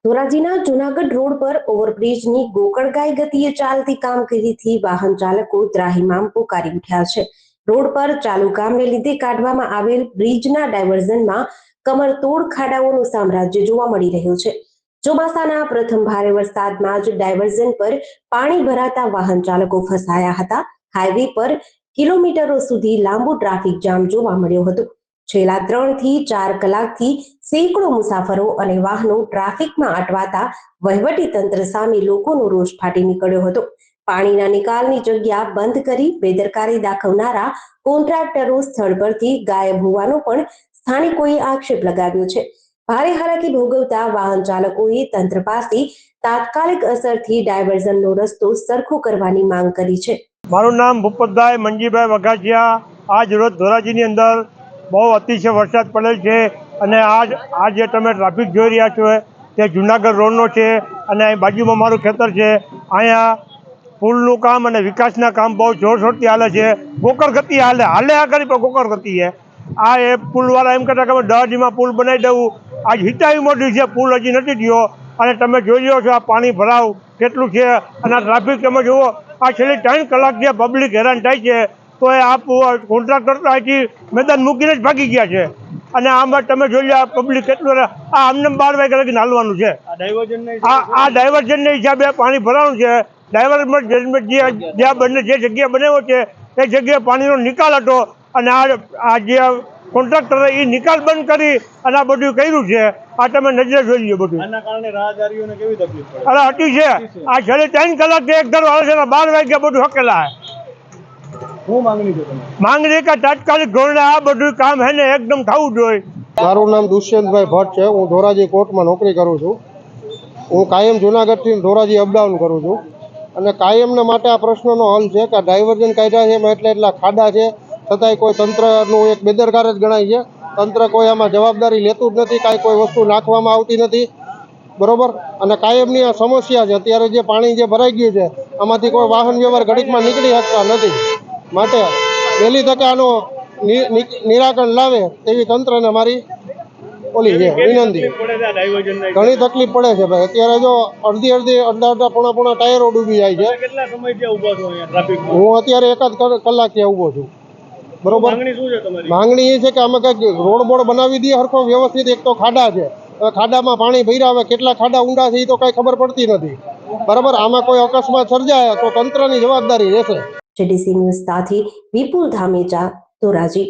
ધોરાજીના Junagadh road પર ઓવરબ્રિજની ગોકળગાય ગતિએ ચાલતી કામગીરીથી વાહન ચાલકો ત્રાહિમામ પોકારી ઉઠ્યા છે। રોડ પર ચાલુ કામને લીધે કાઢવામાં આવેલ બ્રિજના ડાયવર્ઝનમાં કમરતોડ ખાડાઓનું સામ્રાજ્ય જોવા મળી રહ્યું છે। ચોમાસાના પ્રથમ ભારે વરસાદમાં જ ડાયવર્ઝન પર પાણી ભરાતા વાહન ચાલકો ફસાયા હતા। હાઈવે પર કિલોમીટરો સુધી લાંબુ ટ્રાફિક જામ જોવા મળ્યો હતો। છેલ્લા 3 થી 4 કલાકથી સેંકડો મુસાફરો અને વાહનો ટ્રાફિકમાં અટવાતા વહીવટી તંત્ર સામે લોકોનો રોષ ફાટી નીકળ્યો હતો। પાણીના નિકાલની જગ્યા બંધ કરી બેદરકારી દાખવનારા કોન્ટ્રાક્ટરો સ્થળ પરથી ગાયબ હોવાનો પણ સ્થાનિકોએ આક્ષેપ લગાવ્યો છે। ભારે હાલાકી ભોગવતા વાહન ચાલકોએ તંત્ર પાસે તાત્કાલિક અસરથી ડાયવર્ઝનનો રસ્તો સરખો કરવાની માંગ કરી છે। મારું નામ ભૂપતભાઈ મંજીભાઈ વઘાસિયા। આજ રોજ ધોરાજીની અંદર બહુ અતિશય વરસાદ પડેલ છે અને આ જે તમે ટ્રાફિક જોઈ રહ્યા છો તે જૂનાગઢ રોડનો છે અને અહીં બાજુમાં મારું ખેતર છે। અહીંયા પુલનું કામ અને વિકાસના કામ બહુ જોરશોરથી હાલે છે। ગોકળ ગતિ હાલે આ કરી પણ ગોકળ ગતિ છે। આ એ પુલવાળા એમ કહેતા કે 10 દીમાં પુલ બનાવી દઉં। આજ હિતાવી મોટી છે, પુલ હજી નથી થયો અને તમે જોઈ લો છો આ પાણી ભરાવ કેટલું છે અને આ ટ્રાફિક તમે જુઓ। આ છેલ્લી 3 કલાકથી પબ્લિક હેરાન થાય છે તો એ આ કોન્ટ્રાક્ટર તો અહીંથી મેદાન મૂકીને જ ભાગી ગયા છે અને આમાં તમે જોઈ લો આ પબ્લિક કેટલું આ આમને 12 વાગ્યા લગીને હાલવાનું છે। આ ડાયવર્ઝનના હિસાબે પાણી ભરાવાનું છે। ડાયવર્ઝન જ્યાં બંને જે જગ્યા બનાવ્યો છે એ જગ્યાએ પાણીનો નિકાલ હતો અને આ જે કોન્ટ્રાક્ટરે એ નિકાલ બંધ કરી અને આ બધું કર્યું છે। આ તમે નજરે જોઈ લો બધું। આના કારણે રાહદારીઓને કેવી તકલીફ પડે? અરે અતિ છે। આ છેલ્લે 3 કલાકથી એક ધારો આવે છે 12 વાગ્યા બધું હકેલા છે। શું માંગણી છે તમારી? માંગણી કે તાત્કાલિક ધોરણે આ બધું કામ હે ને એકદમ થવું જોઈએ। મારું નામ દુષ્યંતભાઈ ભટ્ટ છે। હું ધોરાજી કોર્ટમાં નોકરી કરું છું। હું કાયમ જૂનાગઢથી ધોરાજી અપડાઉન કરું છું અને કાયમને માટે આ પ્રશ્નનો હલ છે કે ડાયવર્ઝન કાઢ્યા છે એમાં એટલા ખાડા છે છતાંય કોઈ તંત્રનું એક બેદરકાર જ ગણાય છે। તંત્ર કોઈ આમાં જવાબદારી લેતું જ નથી, કાંઈ કોઈ વસ્તુ નાખવામાં આવતી નથી, બરોબર। અને કાયમની આ સમસ્યા છે। અત્યારે જે પાણી જે ભરાઈ ગયું છે આમાંથી કોઈ વાહન વ્યવહાર ઘડીકમાં નીકળી શકતા નથી, માટે વહેલી તકે આનો નિરાકરણ લાવે તેવી તંત્રને મારી ઓલી છે વિનંતી। ઘણી તકલીફ પડે છે ભાઈ। અત્યારે જો અડધા પોણા ટાયરો ડૂબી જાય છે। કેટલા સમયથી ઊભા છો અહીંયા ટ્રાફિકમાં? હું અત્યારે 1 કલાક ત્યાં ઊભો છું, બરોબર। માંગણી શું છે તમારી? માંગણી એ છે કે અમે કંઈક રોડ બોર્ડ બનાવી દઈએ હરખો વ્યવસ્થિત। એક તો ખાડા છે, ખાડામાં પાણી ભર્યા આવે, કેટલા ખાડા ઊંડા છે એ તો કઈ ખબર પડતી નથી, બરાબર। આમાં કોઈ અકસ્માત સર્જાય તો તંત્રની જવાબદારી રહેશે। જેડીસી ન્યૂઝ સાથે વિપુલ ધામેચા, ધોરાજી।